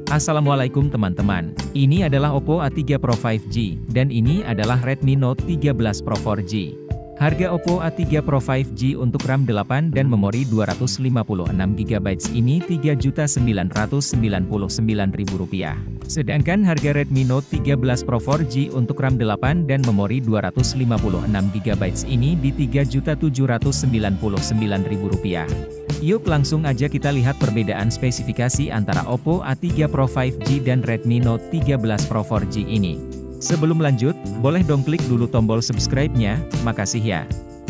Assalamualaikum teman-teman, ini adalah Oppo A3 Pro 5G, dan ini adalah Redmi Note 13 Pro 4G. Harga Oppo A3 Pro 5G untuk RAM 8 dan memori 256GB ini Rp3.999.000. Sedangkan harga Redmi Note 13 Pro 4G untuk RAM 8 dan memori 256GB ini di Rp3.799.000. Yuk langsung aja kita lihat perbedaan spesifikasi antara Oppo A3 Pro 5G dan Redmi Note 13 Pro 4G ini. Sebelum lanjut, boleh dong klik dulu tombol subscribe-nya, makasih ya.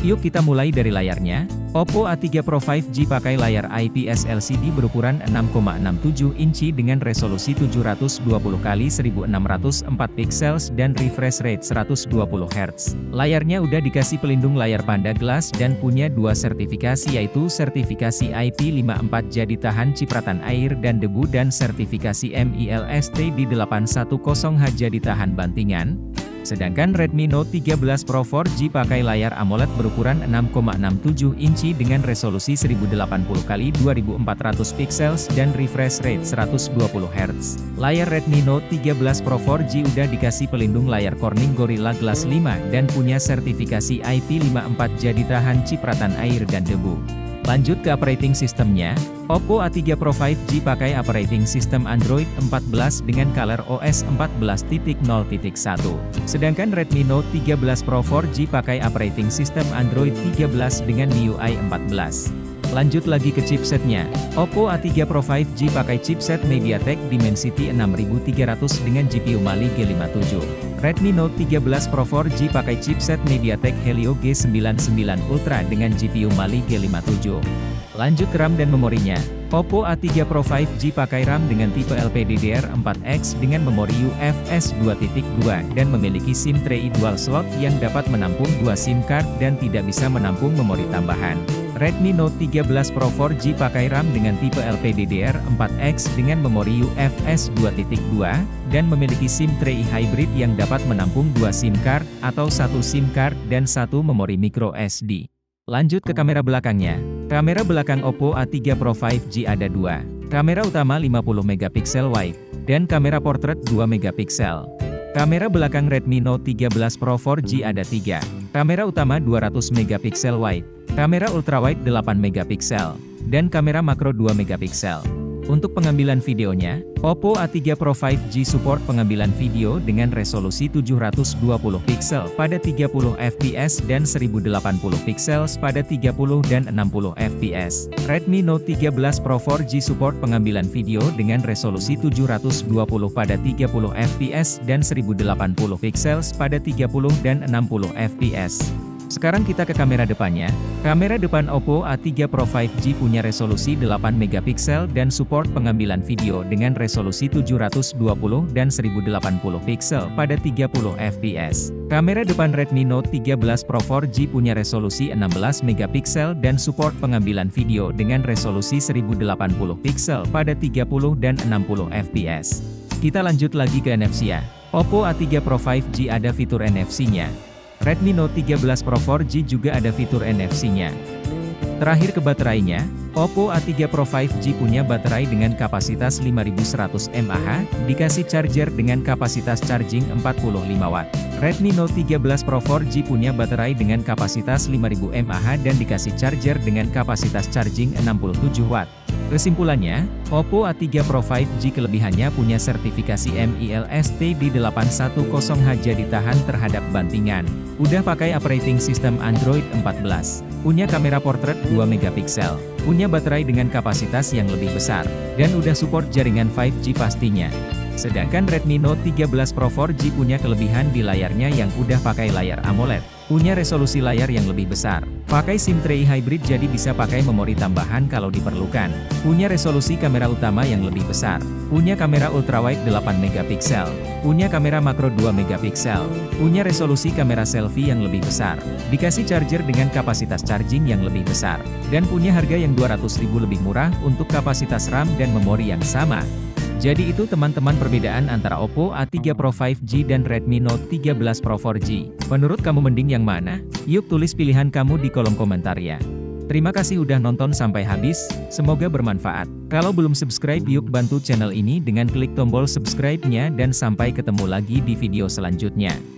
Yuk kita mulai dari layarnya. Oppo A3 Pro 5G pakai layar IPS LCD berukuran 6,67 inci dengan resolusi 720x1604 pixels dan refresh rate 120Hz. Layarnya udah dikasih pelindung layar Panda Glass dan punya dua sertifikasi, yaitu sertifikasi IP54 jadi tahan cipratan air dan debu dan sertifikasi MILST D810H jadi tahan bantingan. Sedangkan Redmi Note 13 Pro 4G pakai layar AMOLED berukuran 6,67 inci dengan resolusi 1080x2400 pixels dan refresh rate 120Hz. Layar Redmi Note 13 Pro 4G udah dikasih pelindung layar Corning Gorilla Glass 5 dan punya sertifikasi IP54 jadi tahan cipratan air dan debu. Lanjut ke operating systemnya, Oppo A3 Pro 5G pakai operating system Android 14 dengan color OS 14.0.1. Sedangkan Redmi Note 13 Pro 4G pakai operating system Android 13 dengan MIUI 14. Lanjut lagi ke chipsetnya, Oppo A3 Pro 5G pakai chipset MediaTek Dimensity 6300 dengan GPU Mali G57. Redmi Note 13 Pro 4G pakai chipset MediaTek Helio G99 Ultra dengan GPU Mali G57. Lanjut ke RAM dan memorinya, Oppo A3 Pro 5G pakai RAM dengan tipe LPDDR4X dengan memori UFS 2.2 dan memiliki SIM tray dual slot yang dapat menampung 2 SIM card dan tidak bisa menampung memori tambahan. Redmi Note 13 Pro 4G pakai RAM dengan tipe LPDDR4X dengan memori UFS 2.2 dan memiliki SIM tray hybrid yang dapat menampung 2 SIM card atau 1 SIM card dan 1 memori micro SD. Lanjut ke kamera belakangnya. Kamera belakang Oppo A3 Pro 5G ada dua. Kamera utama 50MP wide, dan kamera portrait 2MP. Kamera belakang Redmi Note 13 Pro 4G ada 3. Kamera utama 200MP wide, kamera ultrawide 8MP, dan kamera makro 2MP. Untuk pengambilan videonya, Oppo A3 Pro 5G support pengambilan video dengan resolusi 720 pixel pada 30 fps dan 1080 pixel pada 30 dan 60 fps. Redmi Note 13 Pro 4G support pengambilan video dengan resolusi 720 pada 30 fps dan 1080 pixel pada 30 dan 60 fps. Sekarang kita ke kamera depannya. Kamera depan Oppo A3 Pro 5G punya resolusi 8MP dan support pengambilan video dengan resolusi 720 dan 1080 pixel pada 30 fps. Kamera depan Redmi Note 13 Pro 4G punya resolusi 16MP dan support pengambilan video dengan resolusi 1080 pixel pada 30 dan 60 fps. Kita lanjut lagi ke NFC ya. Oppo A3 Pro 5G ada fitur NFC-nya. Redmi Note 13 Pro 4G juga ada fitur NFC-nya. Terakhir ke baterainya, Oppo A3 Pro 5G punya baterai dengan kapasitas 5100 mAh, dikasih charger dengan kapasitas charging 45W. Redmi Note 13 Pro 4G punya baterai dengan kapasitas 5000 mAh dan dikasih charger dengan kapasitas charging 67W. Kesimpulannya, Oppo A3 Pro 5G kelebihannya punya sertifikasi MILST D810H jadi tahan terhadap bantingan. Udah pakai operating system Android 14. Punya kamera portrait 2MP. Punya baterai dengan kapasitas yang lebih besar. Dan udah support jaringan 5G pastinya. Sedangkan Redmi Note 13 Pro 4G punya kelebihan di layarnya yang udah pakai layar AMOLED. Punya resolusi layar yang lebih besar. Pakai SIM tray hybrid jadi bisa pakai memori tambahan kalau diperlukan. Punya resolusi kamera utama yang lebih besar. Punya kamera ultrawide 8MP. Punya kamera makro 2MP. Punya resolusi kamera selfie yang lebih besar. Dikasih charger dengan kapasitas charging yang lebih besar. Dan punya harga yang 200.000 lebih murah untuk kapasitas RAM dan memori yang sama. Jadi itu teman-teman perbedaan antara Oppo A3 Pro 5G dan Redmi Note 13 Pro 4G. Menurut kamu mending yang mana? Yuk tulis pilihan kamu di kolom komentar ya. Terima kasih udah nonton sampai habis, semoga bermanfaat. Kalau belum subscribe yuk bantu channel ini dengan klik tombol subscribe-nya dan sampai ketemu lagi di video selanjutnya.